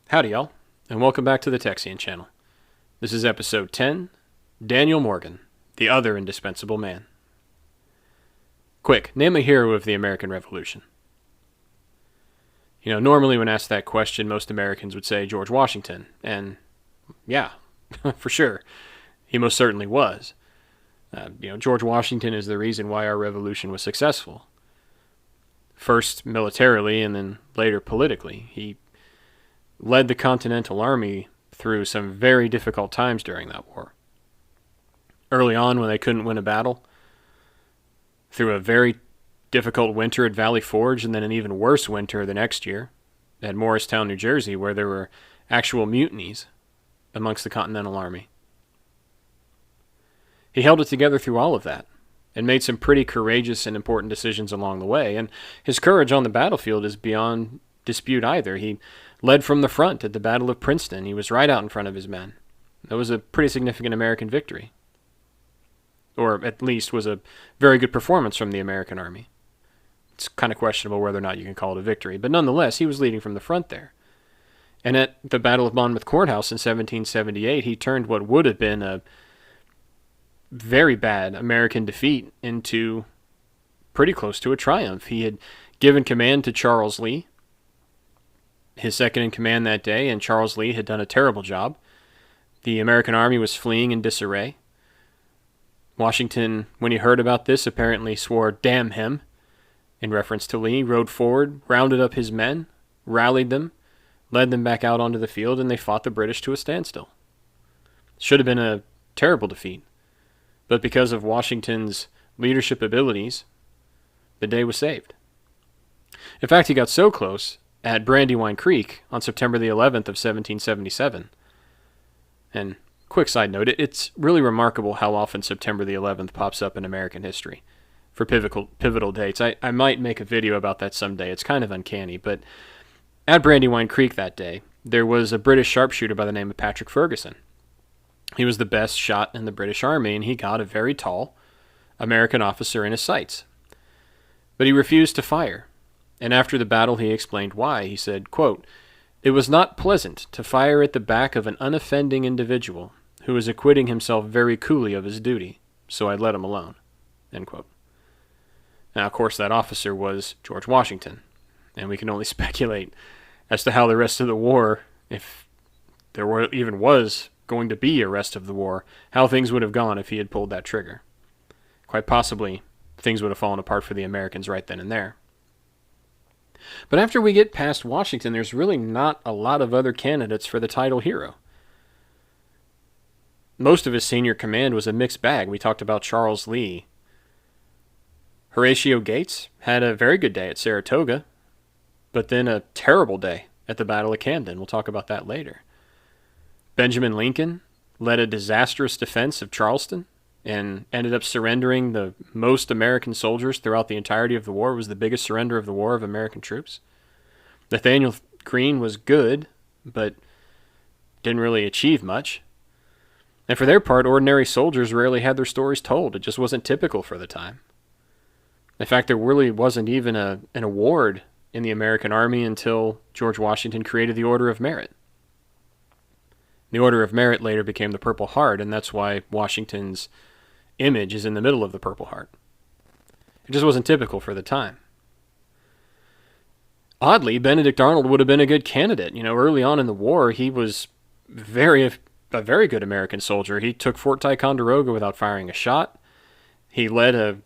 Howdy, y'all, and welcome back to the Texian channel. This is episode 10, Daniel Morgan, the other indispensable man. Quick, name a hero of the American Revolution. Normally when asked that question, most Americans would say George Washington, and yeah, for sure, he most certainly was. George Washington is the reason why our revolution was successful. First militarily, and then later politically. He led the Continental Army through some very difficult times during that war. Early on, when they couldn't win a battle, through a very difficult winter at Valley Forge, and then an even worse winter the next year at Morristown, New Jersey, where there were actual mutinies amongst the Continental Army. He held it together through all of that, and made some pretty courageous and important decisions along the way, and his courage on the battlefield is beyond dispute either. He led from the front at the Battle of Princeton. He was right out in front of his men. That was a pretty significant American victory. Or at least was a very good performance from the American Army. It's kind of questionable whether or not you can call it a victory, but nonetheless, he was leading from the front there. And at the Battle of Monmouth Courthouse in 1778, he turned what would have been a very bad American defeat into pretty close to a triumph. He had given command to Charles Lee, his second in command that day, and Charles Lee had done a terrible job. The American army was fleeing in disarray. Washington, when he heard about this, apparently swore, "Damn him," in reference to Lee, rode forward, rounded up his men, rallied them, led them back out onto the field, and they fought the British to a standstill. Should have been a terrible defeat, but because of Washington's leadership abilities, the day was saved. In fact, he got so close at Brandywine Creek on September the 11th of 1777. And quick side note, it's really remarkable how often September the 11th pops up in American history for pivotal dates. I might make a video about that someday. It's kind of uncanny, but at Brandywine Creek that day, there was a British sharpshooter by the name of Patrick Ferguson. He was the best shot in the British Army, and he got a very tall American officer in his sights. But he refused to fire. And after the battle, he explained why. He said, quote, "It was not pleasant to fire at the back of an unoffending individual who was acquitting himself very coolly of his duty, so I let him alone." End quote. Now, of course, that officer was George Washington, and we can only speculate as to how the rest of the war, if there even was going to be a rest of the war, how things would have gone if he had pulled that trigger. Quite possibly, things would have fallen apart for the Americans right then and there. But after we get past Washington, there's really not a lot of other candidates for the title hero. Most of his senior command was a mixed bag. We talked about Charles Lee. Horatio Gates had a very good day at Saratoga, but then a terrible day at the Battle of Camden. We'll talk about that later. Benjamin Lincoln led a disastrous defense of Charleston and ended up surrendering the most American soldiers throughout the entirety of the war. It was the biggest surrender of the war of American troops. Nathaniel Greene was good, but didn't really achieve much. And for their part, ordinary soldiers rarely had their stories told. It just wasn't typical for the time. In fact, there really wasn't even an award in the American Army until George Washington created the Order of Merit. The Order of Merit later became the Purple Heart, and that's why Washington's image is in the middle of the Purple Heart. It just wasn't typical for the time. Oddly, Benedict Arnold would have been a good candidate. Early on in the war, he was a very good American soldier. He took Fort Ticonderoga without firing a shot. He led a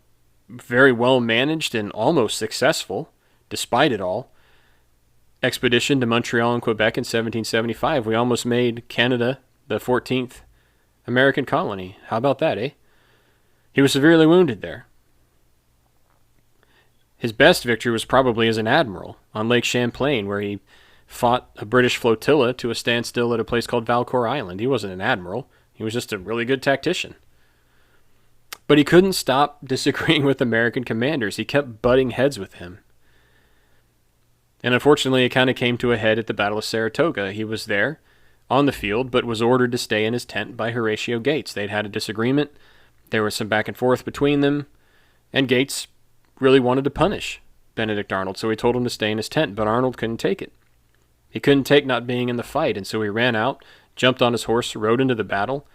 very well-managed and almost successful, despite it all, expedition to Montreal and Quebec in 1775. We almost made Canada the 14th American colony. How about that, eh? He was severely wounded there. His best victory was probably as an admiral on Lake Champlain, where he fought a British flotilla to a standstill at a place called Valcour Island. He wasn't an admiral. He was just a really good tactician. But he couldn't stop disagreeing with American commanders. He kept butting heads with him. And unfortunately, it kind of came to a head at the Battle of Saratoga. He was there on the field, but was ordered to stay in his tent by Horatio Gates. They'd had a disagreement. There was some back and forth between them, and Gates really wanted to punish Benedict Arnold, so he told him to stay in his tent, but Arnold couldn't take it. He couldn't take not being in the fight, and so he ran out, jumped on his horse, rode into the battle,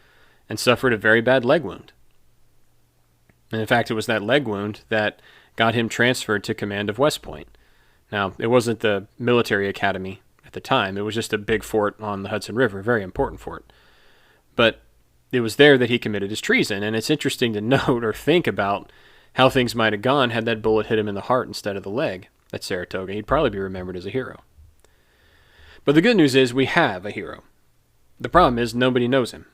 and suffered a very bad leg wound. And in fact, it was that leg wound that got him transferred to command of West Point. Now, it wasn't the military academy at the time. It was just a big fort on the Hudson River, a very important fort. But it was there that he committed his treason, and it's interesting to note or think about how things might have gone had that bullet hit him in the heart instead of the leg at Saratoga. He'd probably be remembered as a hero. But the good news is we have a hero. The problem is nobody knows him.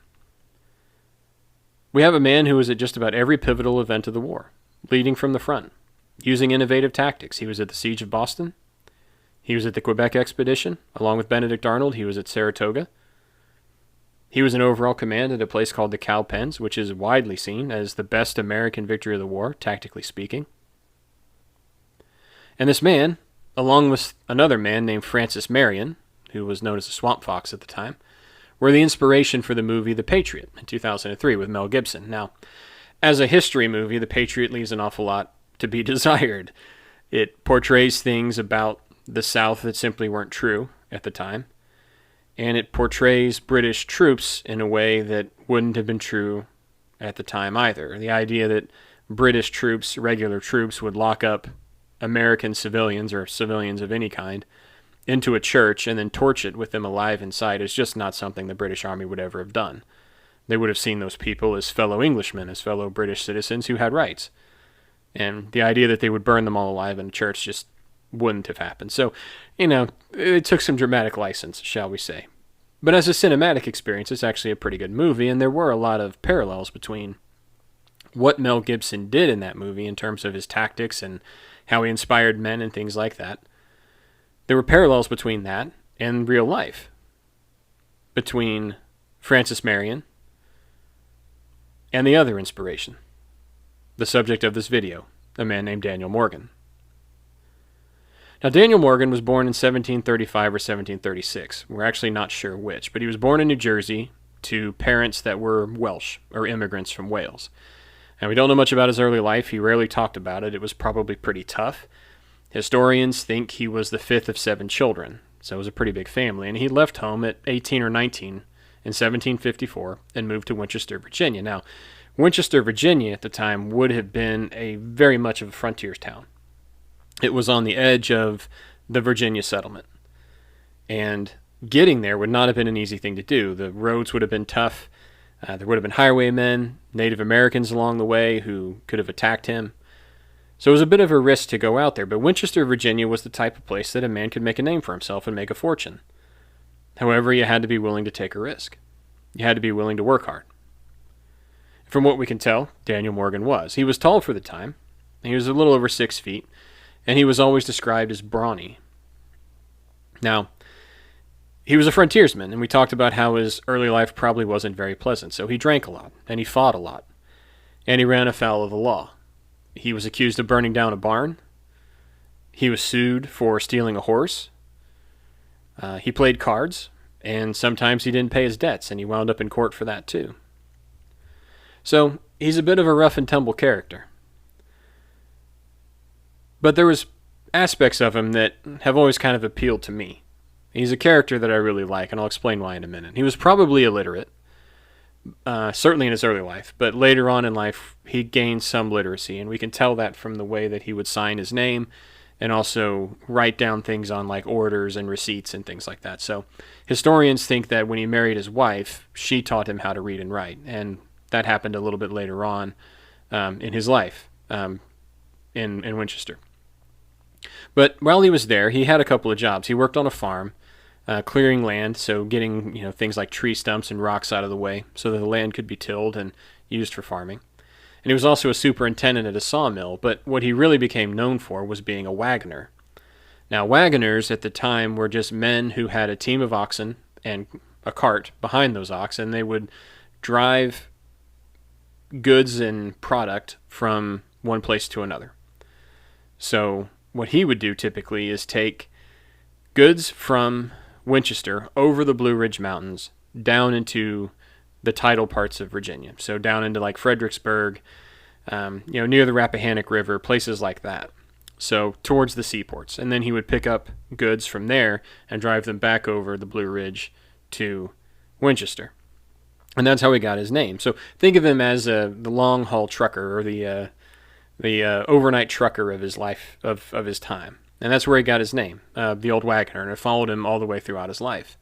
We have a man who was at just about every pivotal event of the war, leading from the front, using innovative tactics. He was at the Siege of Boston. He was at the Quebec Expedition. Along with Benedict Arnold, he was at Saratoga. He was in overall command at a place called the Cowpens, which is widely seen as the best American victory of the war, tactically speaking. And this man, along with another man named Francis Marion, who was known as the Swamp Fox at the time, were the inspiration for the movie The Patriot in 2003 with Mel Gibson. Now, as a history movie, The Patriot leaves an awful lot to be desired. It portrays things about the South that simply weren't true at the time, and it portrays British troops in a way that wouldn't have been true at the time either. The idea that British troops, regular troops, would lock up American civilians or civilians of any kind into a church and then torch it with them alive inside is just not something the British Army would ever have done. They would have seen those people as fellow Englishmen, as fellow British citizens who had rights. And the idea that they would burn them all alive in a church just wouldn't have happened. So, it took some dramatic license, shall we say. But as a cinematic experience, it's actually a pretty good movie, and there were a lot of parallels between what Mel Gibson did in that movie in terms of his tactics and how he inspired men and things like that. There were parallels between that and real life, between Francis Marion and the other inspiration, the subject of this video, a man named Daniel Morgan. Now, Daniel Morgan was born in 1735 or 1736. We're actually not sure which, but he was born in New Jersey to parents that were Welsh, or immigrants from Wales. And we don't know much about his early life. He rarely talked about it. It was probably pretty tough. Historians think he was the fifth of 7 children, so it was a pretty big family. And he left home at 18 or 19 in 1754 and moved to Winchester, Virginia. Now, Winchester, Virginia at the time would have been a very much of a frontier town. It was on the edge of the Virginia settlement. And getting there would not have been an easy thing to do. The roads would have been tough. There would have been highwaymen, Native Americans along the way who could have attacked him. So it was a bit of a risk to go out there, but Winchester, Virginia was the type of place that a man could make a name for himself and make a fortune. However, you had to be willing to take a risk. You had to be willing to work hard. From what we can tell, Daniel Morgan was. He was tall for the time. He was a little over 6 feet, and he was always described as brawny. Now, he was a frontiersman, and we talked about how his early life probably wasn't very pleasant, so he drank a lot, and he fought a lot, and he ran afoul of the law. He was accused of burning down a barn. He was sued for stealing a horse. He played cards, and sometimes he didn't pay his debts, and he wound up in court for that too. So he's a bit of a rough and tumble character. But there was aspects of him that have always kind of appealed to me. He's a character that I really like, and I'll explain why in a minute. He was probably illiterate, certainly in his early life, but later on in life he gained some literacy, and we can tell that from the way that he would sign his name and also write down things on like orders and receipts and things like that. So historians think that when he married his wife, she taught him how to read and write, and that happened a little bit later on in his life in Winchester. But while he was there, he had a couple of jobs. He worked on a farm, clearing land, so getting things like tree stumps and rocks out of the way so that the land could be tilled and used for farming. And he was also a superintendent at a sawmill, but what he really became known for was being a wagoner. Now, wagoners at the time were just men who had a team of oxen and a cart behind those oxen, and they would drive goods and product from one place to another. So what he would do typically is take goods from Winchester over the Blue Ridge Mountains down into the tidal parts of Virginia. So down into like Fredericksburg, near the Rappahannock River, places like that. so towards the seaports. And then he would pick up goods from there and drive them back over the Blue Ridge to Winchester. And that's how he got his name. So think of him as the long-haul trucker, or the overnight trucker of his life, of his time. And that's where he got his name, the Old Wagoner, and it followed him all the way throughout his life.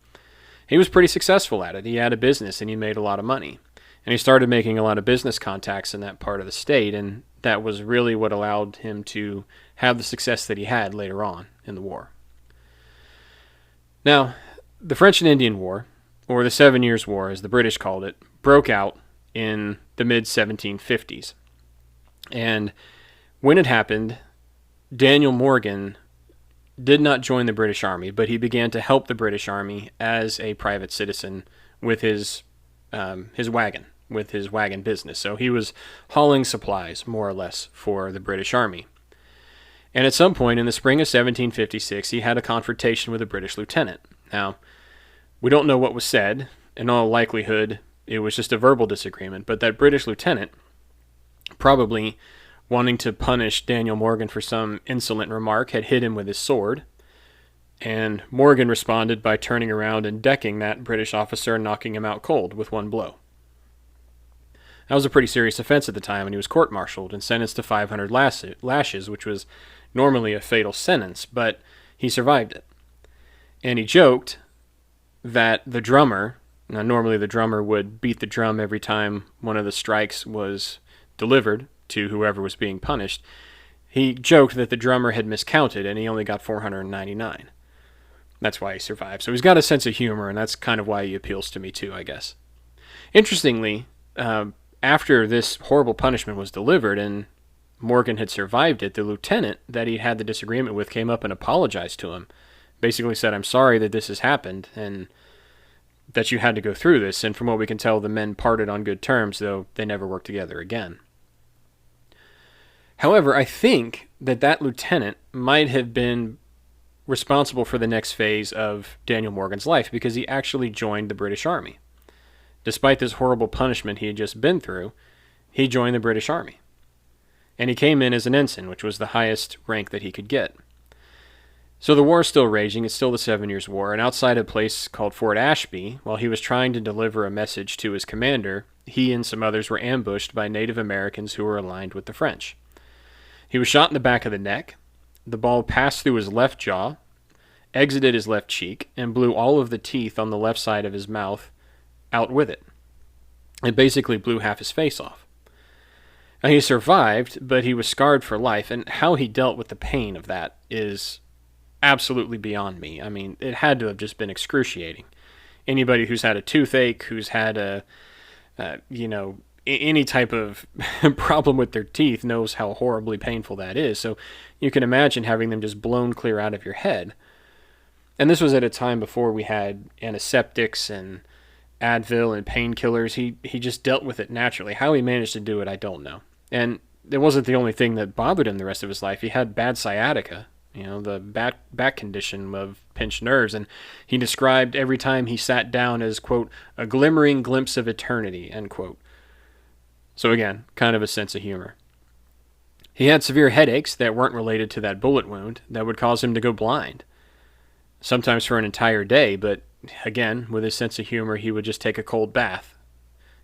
He was pretty successful at it. He had a business, and he made a lot of money. And he started making a lot of business contacts in that part of the state, and that was really what allowed him to have the success that he had later on in the war. Now, the French and Indian War, or the 7 Years' War as the British called it, broke out in the mid-1750s. And when it happened, Daniel Morgan did not join the British Army, but he began to help the British Army as a private citizen with his wagon, with his wagon business. So he was hauling supplies, more or less, for the British Army. And at some point in the spring of 1756, he had a confrontation with a British lieutenant. Now, we don't know what was said. In all likelihood, it was just a verbal disagreement, but that British lieutenant, probably wanting to punish Daniel Morgan for some insolent remark, had hit him with his sword, and Morgan responded by turning around and decking that British officer and knocking him out cold with one blow. That was a pretty serious offense at the time, and he was court-martialed and sentenced to 500 lashes, which was normally a fatal sentence, but he survived it. And he joked that the drummer, now normally the drummer would beat the drum every time one of the strikes was delivered to whoever was being punished, he joked that the drummer had miscounted and he only got 499. That's why he survived. So he's got a sense of humor, and that's kind of why he appeals to me too, I guess. Interestingly, after this horrible punishment was delivered and Morgan had survived it, the lieutenant that he had the disagreement with came up and apologized to him. Basically said, "I'm sorry that this has happened and that you had to go through this." And from what we can tell, the men parted on good terms, though they never worked together again. However, I think that lieutenant might have been responsible for the next phase of Daniel Morgan's life, because he actually joined the British Army. Despite this horrible punishment he had just been through, he joined the British Army. And he came in as an ensign, which was the highest rank that he could get. So the war is still raging. It's still the 7 Years' War, and outside a place called Fort Ashby, while he was trying to deliver a message to his commander, he and some others were ambushed by Native Americans who were aligned with the French. He was shot in the back of the neck. The ball passed through his left jaw, exited his left cheek, and blew all of the teeth on the left side of his mouth out with it. It basically blew half his face off. Now, he survived, but he was scarred for life, and how he dealt with the pain of that is absolutely beyond me. I mean, it had to have just been excruciating. Anybody who's had a toothache, who's had any type of problem with their teeth knows how horribly painful that is. So you can imagine having them just blown clear out of your head. And this was at a time before we had antiseptics and Advil and painkillers. He just dealt with it naturally. How he managed to do it, I don't know. And it wasn't the only thing that bothered him the rest of his life. He had bad sciatica, the back condition of pinched nerves, and he described every time he sat down as, quote, "a glimmering glimpse of eternity," end quote. So again, kind of a sense of humor. He had severe headaches that weren't related to that bullet wound that would cause him to go blind, sometimes for an entire day, but again, with his sense of humor, he would just take a cold bath.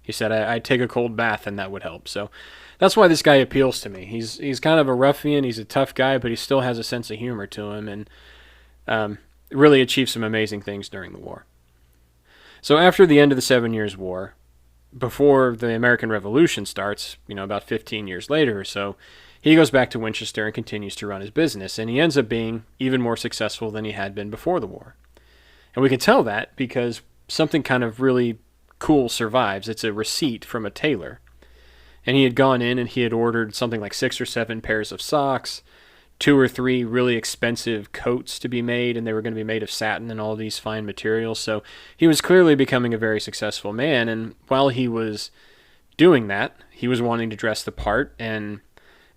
He said, I'd take a cold bath and that would help. So that's why this guy appeals to me. He's kind of a ruffian, he's a tough guy, but he still has a sense of humor to him, and really achieved some amazing things during the war. So after the end of the 7 Years' War, before the American Revolution starts, about 15 years later or so, he goes back to Winchester and continues to run his business, and he ends up being even more successful than he had been before the war. And we can tell that because something kind of really cool survives. It's a receipt from a tailor. And he had gone in and he had ordered something like 6 or 7 pairs of socks, 2 or 3 really expensive coats to be made, and they were going to be made of satin and all these fine materials. So he was clearly becoming a very successful man, and while he was doing that, he was wanting to dress the part and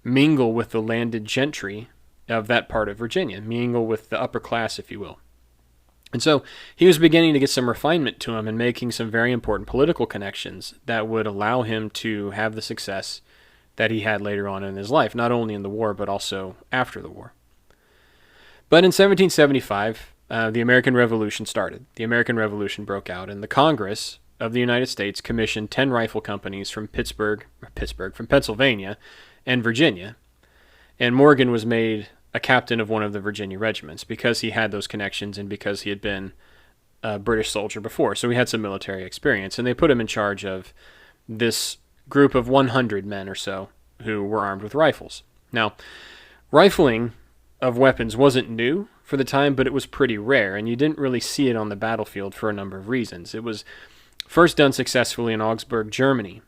mingle with the landed gentry of that part of Virginia, mingle with the upper class, if you will. And so he was beginning to get some refinement to him and making some very important political connections that would allow him to have the success that he had later on in his life, not only in the war, but also after the war. But in 1775, the American Revolution started. The American Revolution broke out, and the Congress of the United States commissioned 10 rifle companies from from Pennsylvania and Virginia. And Morgan was made a captain of one of the Virginia regiments because he had those connections and because he had been a British soldier before. So he had some military experience, and they put him in charge of this group of 100 men or so who were armed with rifles. Now, rifling of weapons wasn't new for the time, but it was pretty rare, and you didn't really see it on the battlefield for a number of reasons. It was first done successfully in Augsburg, Germany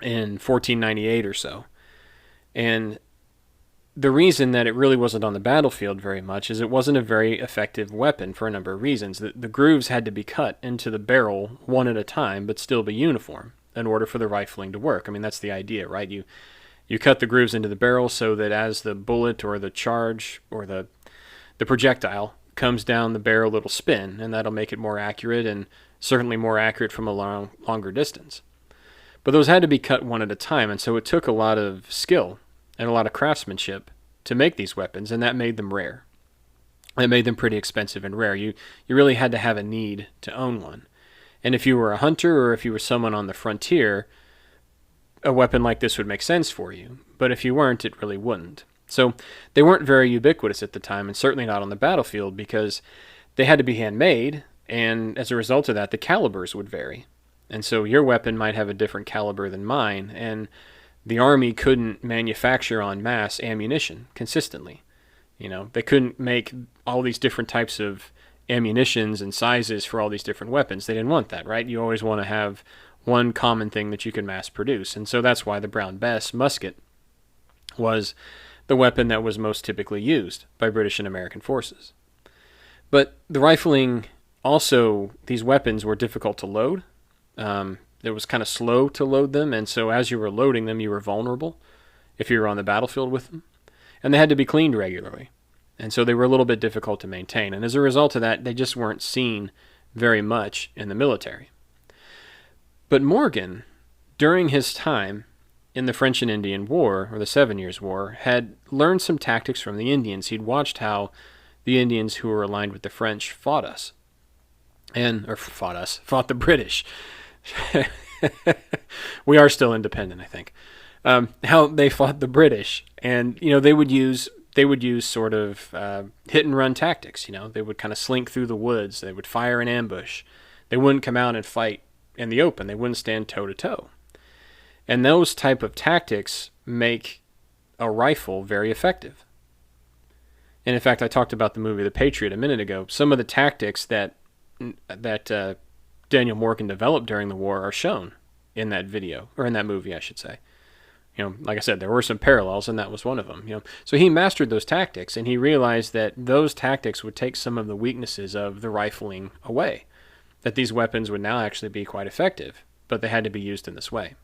in 1498 or so. And the reason that it really wasn't on the battlefield very much is it wasn't a very effective weapon for a number of reasons. The grooves had to be cut into the barrel one at a time, but still be uniform in order for the rifling to work. I mean, that's the idea, right? You cut the grooves into the barrel so that as the bullet or the charge or the projectile comes down the barrel, it'll spin, and that'll make it more accurate, and certainly more accurate from a longer distance. But those had to be cut one at a time, and so it took a lot of skill and a lot of craftsmanship to make these weapons, and that made them rare. That made them pretty expensive and rare. You really had to have a need to own one. And if you were a hunter or if you were someone on the frontier, a weapon like this would make sense for you. But if you weren't, it really wouldn't. So they weren't very ubiquitous at the time, and certainly not on the battlefield, because they had to be handmade, and as a result of that, the calibers would vary. And so your weapon might have a different caliber than mine, and the Army couldn't manufacture en masse ammunition consistently. They couldn't make all these different types of ammunitions and sizes for all these different weapons. They didn't want that, right? You always want to have one common thing that you can mass produce. And so that's why the Brown Bess musket was the weapon that was most typically used by British and American forces. But the rifling also, these weapons were difficult to load. It was kind of slow to load them, and so as you were loading them, you were vulnerable if you were on the battlefield with them. And they had to be cleaned regularly. And so they were a little bit difficult to maintain. And as a result of that, they just weren't seen very much in the military. But Morgan, during his time in the French and Indian War, or the 7 Years' War, had learned some tactics from the Indians. He'd watched how the Indians who were aligned with the French fought the British. We are still independent, I think. How they fought the British, and they would use sort of hit and run tactics. They would kind of slink through the woods. They would fire an ambush. They wouldn't come out and fight in the open. They wouldn't stand toe to toe. And those type of tactics make a rifle very effective. And in fact, I talked about the movie The Patriot a minute ago. Some of the tactics that Daniel Morgan developed during the war are shown in that video, or in that movie, I should say. Like I said, there were some parallels, and that was one of them. So he mastered those tactics, and he realized that those tactics would take some of the weaknesses of the rifling away. That these weapons would now actually be quite effective, but they had to be used in this way.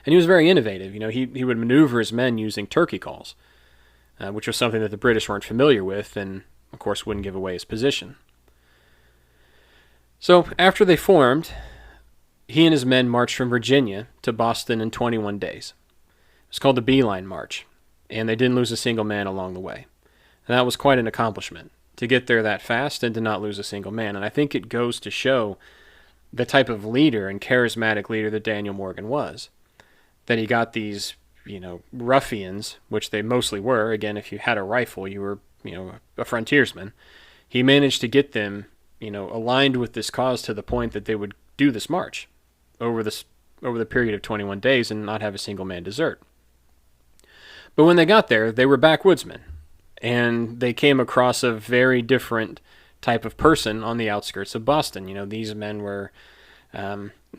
And he was very innovative. He would maneuver his men using turkey calls, which was something that the British weren't familiar with, and of course wouldn't give away his position. So after they formed, he and his men marched from Virginia to Boston in 21 days. It was called the Beeline March, and they didn't lose a single man along the way. And that was quite an accomplishment, to get there that fast and to not lose a single man. And I think it goes to show the type of leader and charismatic leader that Daniel Morgan was. That he got these, ruffians, which they mostly were. Again, if you had a rifle, you were, a frontiersman. He managed to get them, aligned with this cause to the point that they would do this march over the period of 21 days and not have a single man desert. But when they got there, they were backwoodsmen, and they came across a very different type of person on the outskirts of Boston. These men were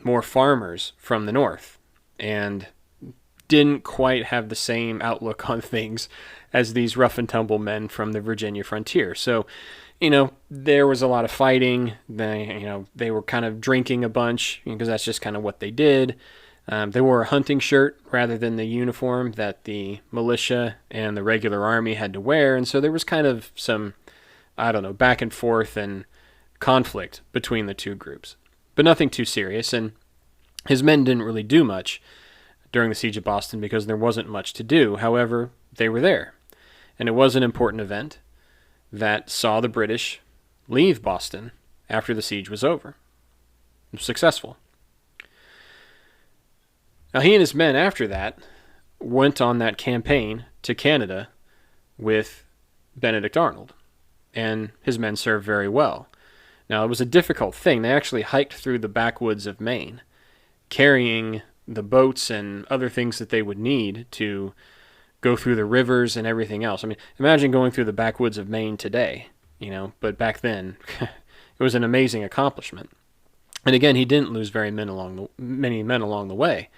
more farmers from the north, and didn't quite have the same outlook on things as these rough and tumble men from the Virginia frontier. So, there was a lot of fighting. They were kind of drinking a bunch, because that's just kind of what they did. They wore a hunting shirt rather than the uniform that the militia and the regular army had to wear. And so there was kind of some, back and forth and conflict between the two groups. But nothing too serious. And his men didn't really do much during the siege of Boston because there wasn't much to do. However, they were there, and it was an important event that saw the British leave Boston after the siege was over. It was successful. Now, he and his men after that went on that campaign to Canada with Benedict Arnold, and his men served very well. Now, it was a difficult thing. They actually hiked through the backwoods of Maine, carrying the boats and other things that they would need to go through the rivers and everything else. I mean, imagine going through the backwoods of Maine today, but back then, it was an amazing accomplishment. And again, he didn't lose many men along the way.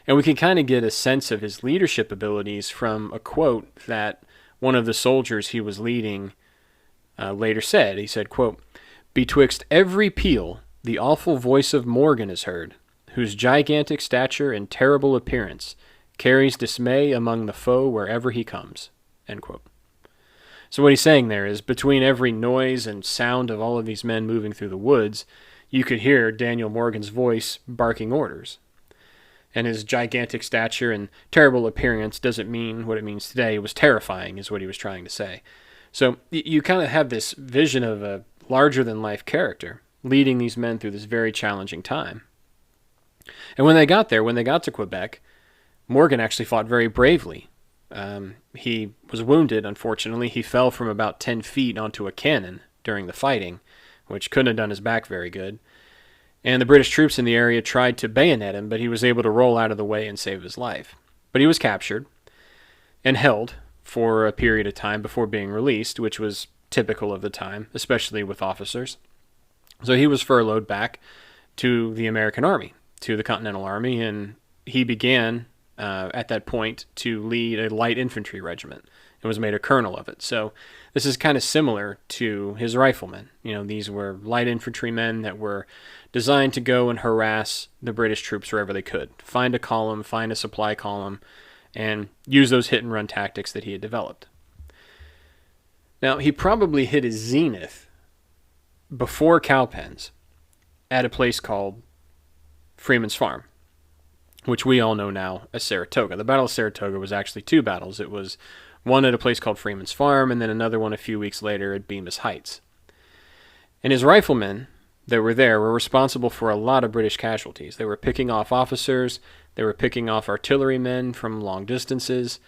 And we can kind of get a sense of his leadership abilities from a quote that one of the soldiers he was leading later said. He said, quote, "Betwixt every peal, the awful voice of Morgan is heard, whose gigantic stature and terrible appearance carries dismay among the foe wherever he comes." End quote. So what he's saying there is, between every noise and sound of all of these men moving through the woods, you could hear Daniel Morgan's voice barking orders. And his gigantic stature and terrible appearance doesn't mean what it means today. It was terrifying, is what he was trying to say. So you kind of have this vision of a larger-than-life character leading these men through this very challenging time. And when they got to Quebec, Morgan actually fought very bravely. He was wounded, unfortunately. He fell from about 10 feet onto a cannon during the fighting, which couldn't have done his back very good. And the British troops in the area tried to bayonet him, but he was able to roll out of the way and save his life. But he was captured and held for a period of time before being released, which was typical of the time, especially with officers. So he was furloughed back to the American Army, to the Continental Army, and he began at that point to lead a light infantry regiment and was made a colonel of it. So this is kind of similar to his riflemen. These were light infantrymen that were designed to go and harass the British troops wherever they could. Find a column, find a supply column, and use those hit-and-run tactics that he had developed. Now, he probably hit his zenith before Cowpens at a place called Freeman's Farm, which we all know now as Saratoga. The Battle of Saratoga was actually two battles. It was one at a place called Freeman's Farm, and then another one a few weeks later at Bemis Heights. And his riflemen that were there were responsible for a lot of British casualties. They were picking off officers, they were picking off artillerymen from long distances.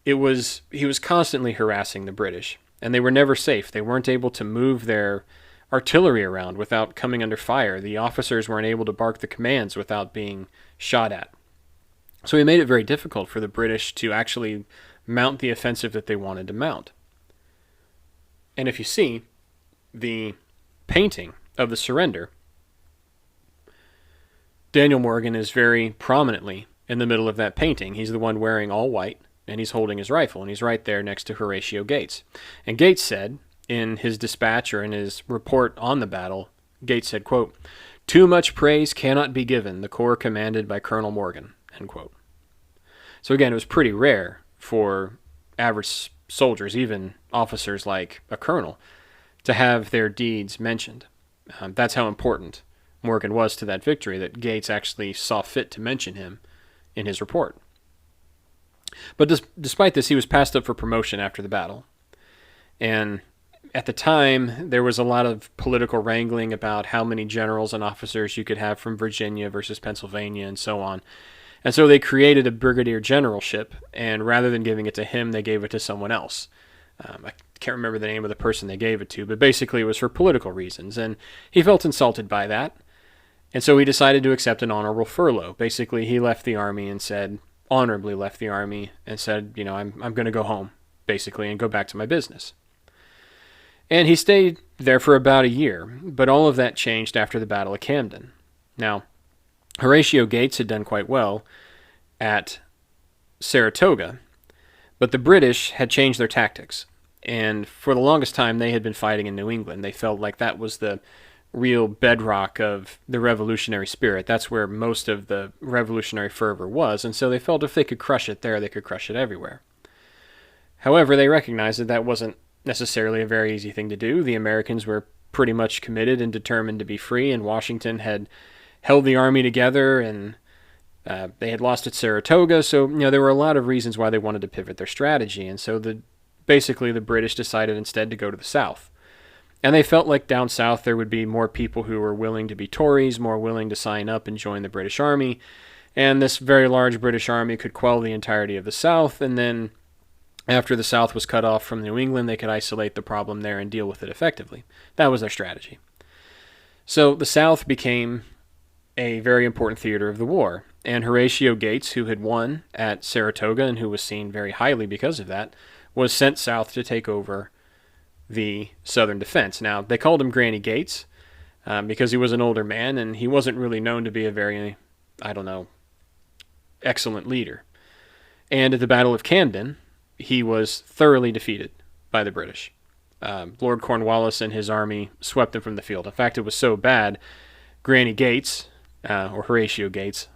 He was constantly harassing the British, and they were never safe. They weren't able to move their artillery around without coming under fire. The officers weren't able to bark the commands without being shot at. So he made it very difficult for the British to actually mount the offensive that they wanted to mount. And if you see the painting of the surrender, Daniel Morgan is very prominently in the middle of that painting. He's the one wearing all white, and he's holding his rifle, and he's right there next to Horatio Gates. And Gates said, in his dispatch or in his report on the battle, Gates said, quote, "Too much praise cannot be given the corps commanded by Colonel Morgan," end quote. So again, it was pretty rare for average soldiers, even officers like a colonel, to have their deeds mentioned. That's how important Morgan was to that victory, that Gates actually saw fit to mention him in his report. But despite this, he was passed up for promotion after the battle. And at the time, there was a lot of political wrangling about how many generals and officers you could have from Virginia versus Pennsylvania and so on. And so they created a brigadier generalship, and rather than giving it to him, they gave it to someone else. I can't remember the name of the person they gave it to, but basically it was for political reasons, and he felt insulted by that, and so he decided to accept an honorable furlough. Basically, he left the Army and said, honorably left the Army, and said, I'm going to go home, basically, and go back to my business. And he stayed there for about a year, but all of that changed after the Battle of Camden. Now, Horatio Gates had done quite well at Saratoga, but the British had changed their tactics, and for the longest time they had been fighting in New England. They felt like that was the real bedrock of the revolutionary spirit. That's where most of the revolutionary fervor was, and so they felt if they could crush it there, they could crush it everywhere. However, they recognized that wasn't necessarily a very easy thing to do. The Americans were pretty much committed and determined to be free, and Washington had held the army together and They had lost at Saratoga, so there were a lot of reasons why they wanted to pivot their strategy, and so basically the British decided instead to go to the south. And they felt like down south there would be more people who were willing to be Tories, more willing to sign up and join the British Army, and this very large British Army could quell the entirety of the South, and then after the South was cut off from New England, they could isolate the problem there and deal with it effectively. That was their strategy. So the South became a very important theater of the war, and Horatio Gates, who had won at Saratoga and who was seen very highly because of that, was sent south to take over the southern defense. Now, they called him Granny Gates because he was an older man, and he wasn't really known to be a very, excellent leader. And at the Battle of Camden, he was thoroughly defeated by the British. Lord Cornwallis and his army swept them from the field. In fact, it was so bad, Granny Gates, or Horatio Gates,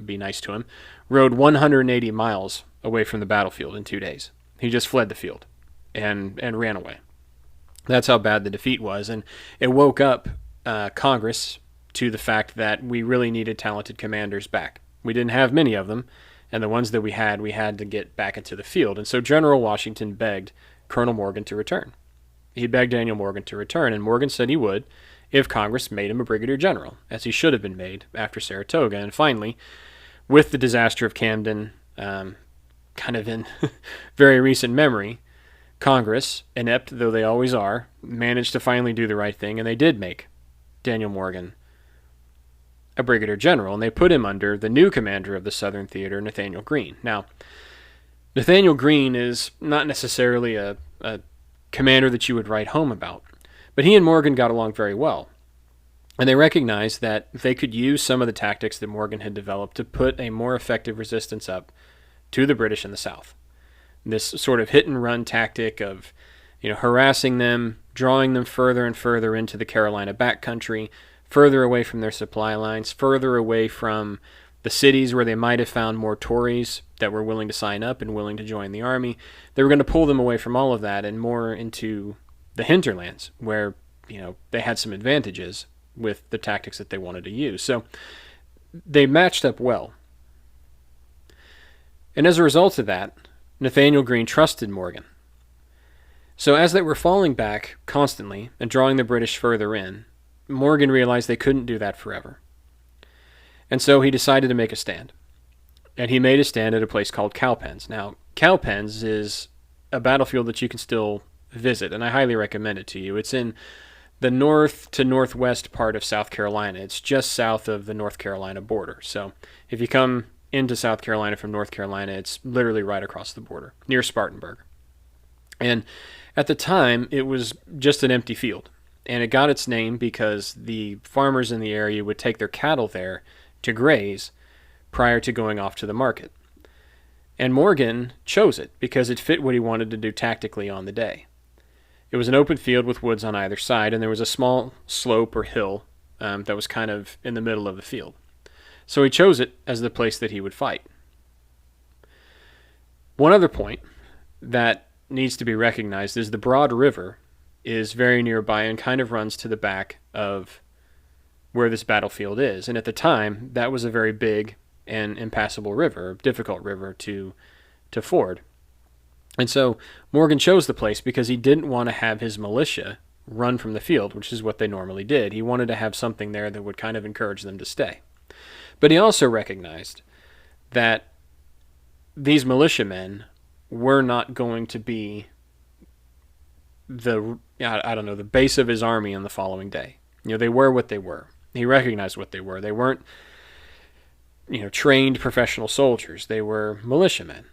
be nice to him, rode 180 miles away from the battlefield in 2 days. He just fled the field and ran away. That's how bad the defeat was, and it woke up Congress to the fact that we really needed talented commanders back. We didn't have many of them, and the ones that we had to get back into the field. And so General Washington begged Colonel Morgan to return. He begged Daniel Morgan to return, and Morgan said he would if Congress made him a brigadier general, as he should have been made after Saratoga. And finally, with the disaster of Camden kind of in very recent memory, Congress, inept though they always are, managed to finally do the right thing, and they did make Daniel Morgan a brigadier general, and they put him under the new commander of the Southern Theater, Nathaniel Greene. Now, Nathaniel Greene is not necessarily a commander that you would write home about, but he and Morgan got along very well, and they recognized that they could use some of the tactics that Morgan had developed to put a more effective resistance up to the British in the South. This sort of hit-and-run tactic of harassing them, drawing them further and further into the Carolina backcountry, further away from their supply lines, further away from the cities where they might have found more Tories that were willing to sign up and willing to join the army. They were going to pull them away from all of that and more into the hinterlands where they had some advantages with the tactics that they wanted to use. So they matched up well. And as a result of that, Nathaniel Greene trusted Morgan. So as they were falling back constantly and drawing the British further in, Morgan realized they couldn't do that forever. And so he decided to make a stand. And he made a stand at a place called Cowpens. Now, Cowpens is a battlefield that you can still visit, and I highly recommend it to you. It's in the north to northwest part of South Carolina. It's just south of the North Carolina border. So if you come into South Carolina from North Carolina, it's literally right across the border, near Spartanburg. And at the time, it was just an empty field. And it got its name because the farmers in the area would take their cattle there to graze prior to going off to the market. And Morgan chose it because it fit what he wanted to do tactically on the day. It was an open field with woods on either side, and there was a small slope or hill that was kind of in the middle of the field. So he chose it as the place that he would fight. One other point that needs to be recognized is the Broad River is very nearby and kind of runs to the back of where this battlefield is. And at the time, that was a very big and impassable river, difficult river to ford. And so Morgan chose the place because he didn't want to have his militia run from the field, which is what they normally did. He wanted to have something there that would kind of encourage them to stay. But he also recognized that these militiamen were not going to be the base of his army on the following day. They were what they were. He recognized what they were. They weren't, trained professional soldiers. They were militiamen.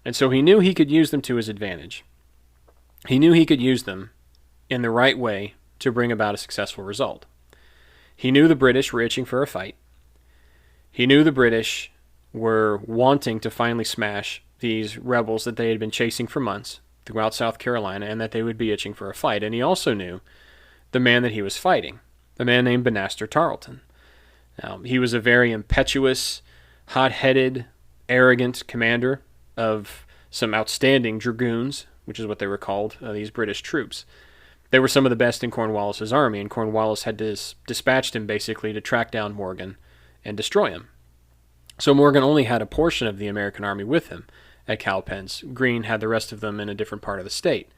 And so he knew he could use them to his advantage. He knew he could use them in the right way to bring about a successful result. He knew the British were itching for a fight. He knew the British were wanting to finally smash these rebels that they had been chasing for months throughout South Carolina, and that they would be itching for a fight. And he also knew the man that he was fighting, a man named Banastre Tarleton. Now, he was a very impetuous, hot-headed, arrogant commander of some outstanding dragoons, which is what they were called, these British troops. They were some of the best in Cornwallis's army, and Cornwallis had dispatched him basically to track down Morgan and destroy him. So Morgan only had a portion of the American army with him at Cowpens. Greene had the rest of them in a different part of the state.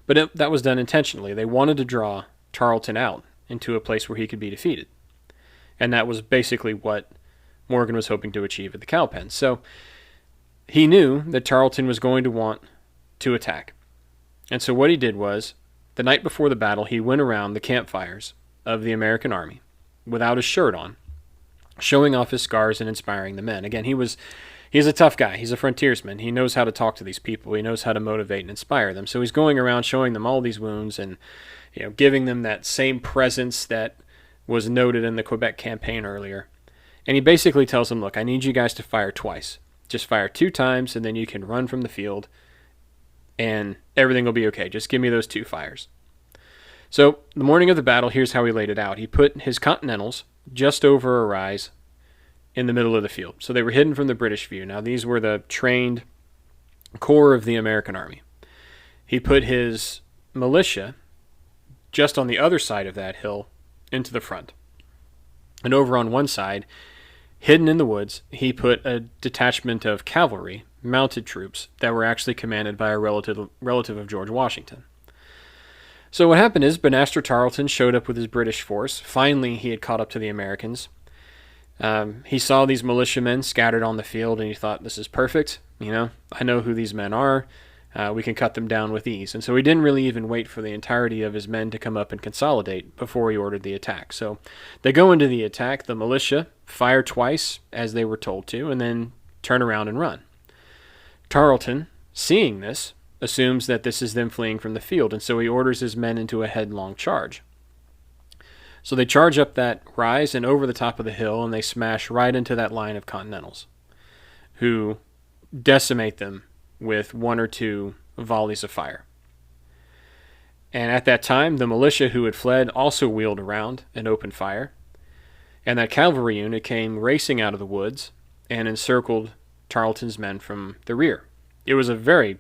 But that was done intentionally. They wanted to draw Tarleton out into a place where he could be defeated. And that was basically what Morgan was hoping to achieve at the Cowpens. So he knew that Tarleton was going to want to attack. And so what he did was, the night before the battle, he went around the campfires of the American army without his shirt on, showing off his scars and inspiring the men. Again, he's a tough guy. He's a frontiersman. He knows how to talk to these people. He knows how to motivate and inspire them. So he's going around showing them all these wounds and giving them that same presence that was noted in the Quebec campaign earlier. And he basically tells them, look, I need you guys to fire twice. Just fire 2 times, and then you can run from the field, and everything will be okay. Just give me those 2 fires. So the morning of the battle, here's how he laid it out. He put his Continentals just over a rise in the middle of the field. So they were hidden from the British view. Now, these were the trained core of the American army. He put his militia just on the other side of that hill into the front. And over on one side, hidden in the woods, he put a detachment of cavalry, mounted troops, that were actually commanded by a relative of George Washington. So what happened is Banastre Tarleton showed up with his British force. Finally, he had caught up to the Americans. He saw these militiamen scattered on the field, and he thought, this is perfect. I know who these men are. We can cut them down with ease. And so he didn't really even wait for the entirety of his men to come up and consolidate before he ordered the attack. So they go into the attack. The militia fire twice, as they were told to, and then turn around and run. Tarleton, seeing this, assumes that this is them fleeing from the field, and so he orders his men into a headlong charge. So they charge up that rise and over the top of the hill, and they smash right into that line of Continentals, who decimate them with 1 or 2 volleys of fire. And at that time, the militia who had fled also wheeled around and opened fire, and that cavalry unit came racing out of the woods and encircled Tarleton's men from the rear. It was a very,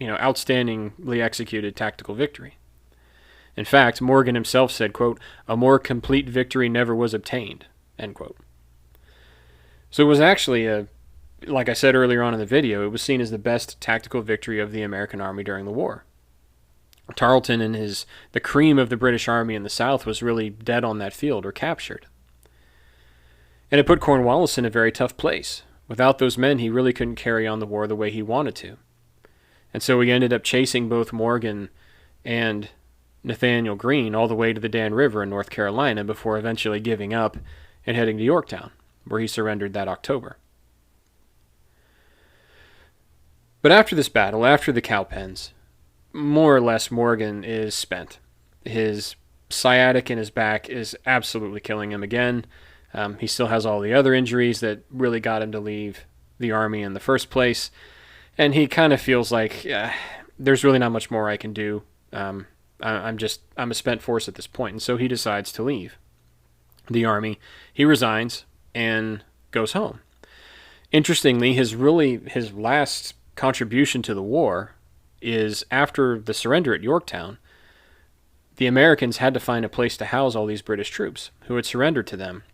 outstandingly executed tactical victory. In fact, Morgan himself said, quote, "A more complete victory never was obtained," end quote. So it was actually like I said earlier on in the video, it was seen as the best tactical victory of the American army during the war. Tarleton and the cream of the British army in the South was really dead on that field or captured. And it put Cornwallis in a very tough place. Without those men, he really couldn't carry on the war the way he wanted to. And so he ended up chasing both Morgan and Nathaniel Greene all the way to the Dan River in North Carolina before eventually giving up and heading to Yorktown, where he surrendered that October. But after this battle, after the Cowpens, more or less Morgan is spent. His sciatic in his back is absolutely killing him again. He still has all the other injuries that really got him to leave the army in the first place. And he kind of feels like, there's really not much more I can do. I'm a spent force at this point. And so he decides to leave the army. He resigns and goes home. Interestingly, his last contribution to the war is after the surrender at Yorktown. The Americans had to find a place to house all these British troops who had surrendered to them.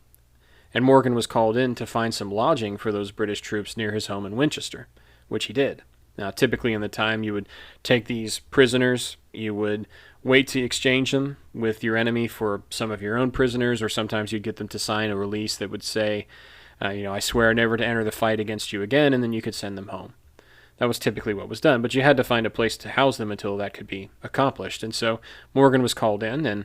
And Morgan was called in to find some lodging for those British troops near his home in Winchester, which he did. Now, typically in the time, you would take these prisoners, you would wait to exchange them with your enemy for some of your own prisoners, or sometimes you'd get them to sign a release that would say, I swear never to enter the fight against you again, and then you could send them home. That was typically what was done, but you had to find a place to house them until that could be accomplished. And so Morgan was called in and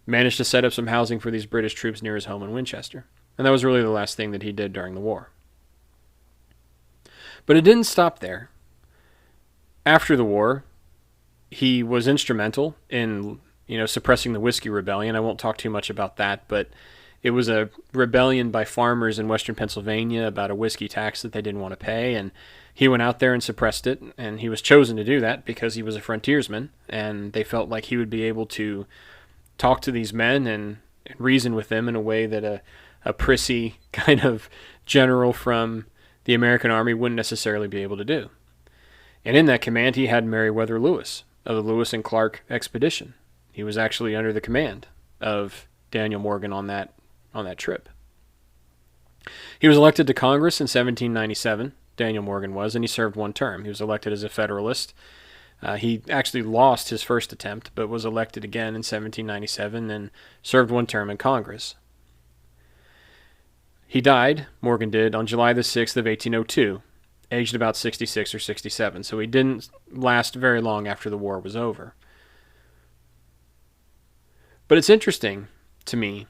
managed to set up some housing for these British troops near his home in Winchester. And that was really the last thing that he did during the war. But it didn't stop there. After the war, he was instrumental in, suppressing the Whiskey Rebellion. I won't talk too much about that, but it was a rebellion by farmers in western Pennsylvania about a whiskey tax that they didn't want to pay, and he went out there and suppressed it, and he was chosen to do that because he was a frontiersman, and they felt like he would be able to talk to these men and reason with them in a way that a prissy kind of general from the American army wouldn't necessarily be able to do. And in that command, he had Meriwether Lewis of the Lewis and Clark expedition. He was actually under the command of Daniel Morgan on that trip. He was elected to Congress in 1797, Daniel Morgan was, and he served one term. He was elected as a Federalist. He actually lost his first attempt, but was elected again in 1797 and served one term in Congress. He died, Morgan did, on July the 6th of 1802, aged about 66 or 67, so he didn't last very long after the war was over. But it's interesting to me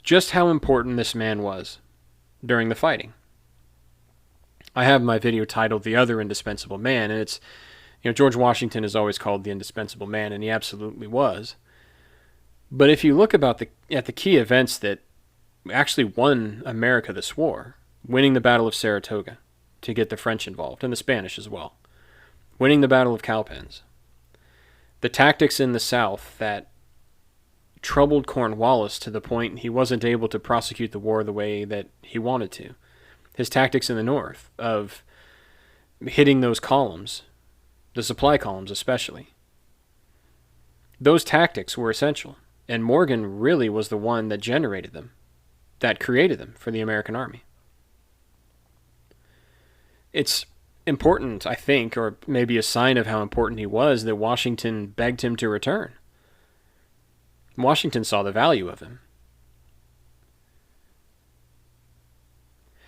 just how important this man was during the fighting. I have my video titled The Other Indispensable Man, and it's, George Washington is always called the indispensable man, and he absolutely was. But if you look at the key events that actually won America this war, winning the Battle of Saratoga to get the French involved, and the Spanish as well, winning the Battle of Cowpens, the tactics in the South that troubled Cornwallis to the point he wasn't able to prosecute the war the way that he wanted to. His tactics in the North of hitting those columns, the supply columns especially. Those tactics were essential, and Morgan really was the one that generated them, that created them for the American army. It's important, I think, or maybe a sign of how important he was, that Washington begged him to return. Washington saw the value of him.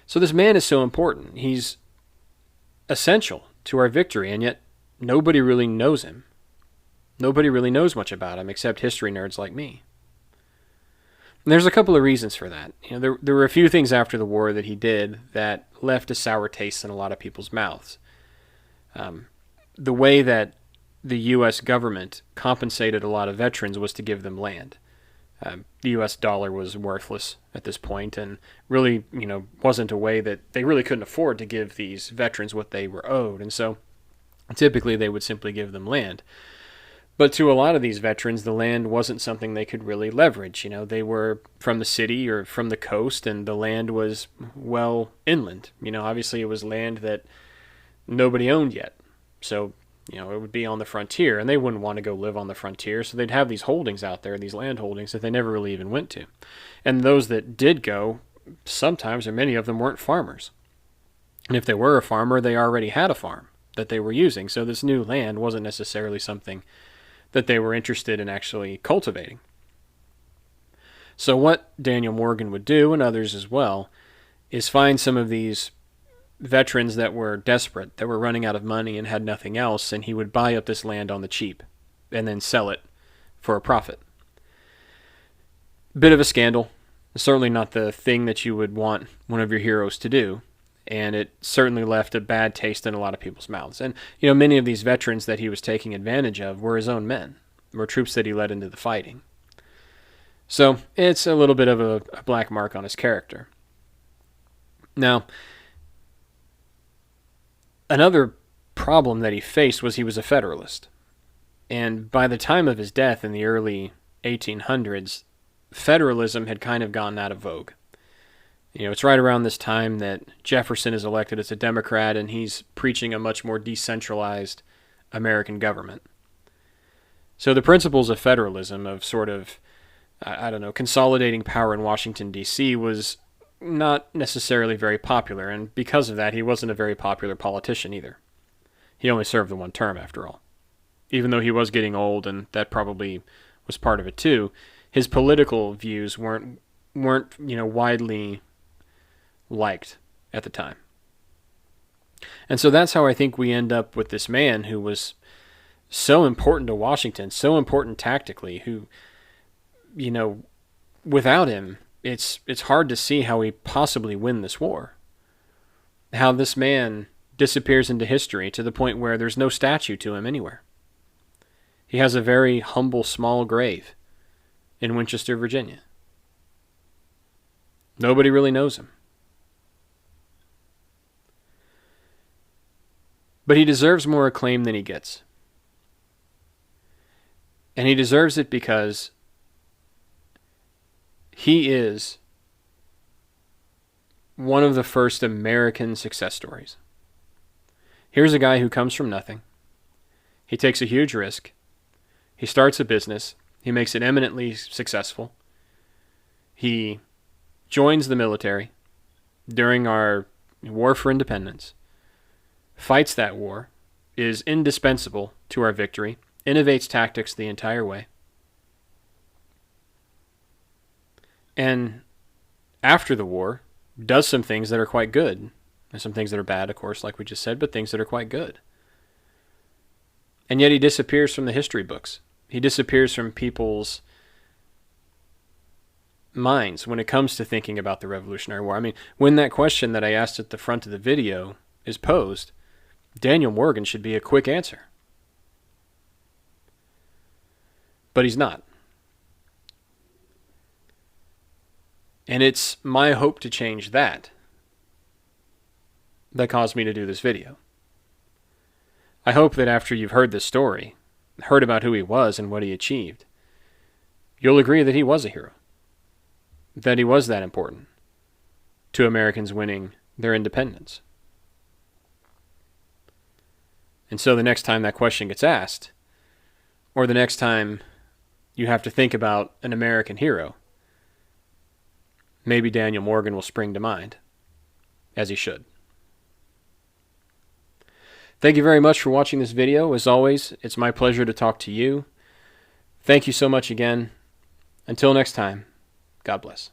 So this man is so important. He's essential to our victory, and yet nobody really knows him. Nobody really knows much about him except history nerds like me. And there's a couple of reasons for that. There were a few things after the war that he did that left a sour taste in a lot of people's mouths. The way that the U.S. government compensated a lot of veterans was to give them land. The U.S. dollar was worthless at this point, and really, wasn't a way that they really couldn't afford to give these veterans what they were owed. And so typically they would simply give them land. But to a lot of these veterans, the land wasn't something they could really leverage. They were from the city or from the coast, and the land was well inland. Obviously it was land that nobody owned yet. So, it would be on the frontier, and they wouldn't want to go live on the frontier, so they'd have these holdings out there, these land holdings that they never really even went to. And those that did go, sometimes or many of them weren't farmers. And if they were a farmer, they already had a farm that they were using, so this new land wasn't necessarily something that they were interested in actually cultivating. So what Daniel Morgan would do, and others as well, is find some of these veterans that were desperate, that were running out of money and had nothing else, and he would buy up this land on the cheap and then sell it for a profit. Bit of a scandal. Certainly not the thing that you would want one of your heroes to do, and it certainly left a bad taste in a lot of people's mouths. And, many of these veterans that he was taking advantage of were his own men, were troops that he led into the fighting. So it's a little bit of a black mark on his character. Now, another problem that he faced was he was a Federalist. And by the time of his death in the early 1800s, Federalism had kind of gotten out of vogue. It's right around this time that Jefferson is elected as a Democrat, and he's preaching a much more decentralized American government. So the principles of federalism, of sort of, consolidating power in Washington, D.C., was not necessarily very popular, and because of that, he wasn't a very popular politician either. He only served the one term, after all. Even though he was getting old, and that probably was part of it too, his political views weren't widely liked at the time. And so that's how I think we end up with this man who was so important to Washington, so important tactically, who, without him, it's hard to see how we possibly win this war. How this man disappears into history to the point where there's no statue to him anywhere. He has a very humble, small grave in Winchester, Virginia. Nobody really knows him. But he deserves more acclaim than he gets. And he deserves it because he is one of the first American success stories. Here's a guy who comes from nothing. He takes a huge risk. He starts a business. He makes it eminently successful. He joins the military during our war for independence, fights that war, is indispensable to our victory, innovates tactics the entire way, and after the war, does some things that are quite good. And some things that are bad, of course, like we just said, but things that are quite good. And yet he disappears from the history books. He disappears from people's minds when it comes to thinking about the Revolutionary War. I mean, when that question that I asked at the front of the video is posed, Daniel Morgan should be a quick answer. But he's not. And it's my hope to change that caused me to do this video. I hope that after you've heard this story, heard about who he was and what he achieved, you'll agree that he was a hero. That he was that important to Americans winning their independence. And so the next time that question gets asked, or the next time you have to think about an American hero, maybe Daniel Morgan will spring to mind, as he should. Thank you very much for watching this video. As always, it's my pleasure to talk to you. Thank you so much again. Until next time, God bless.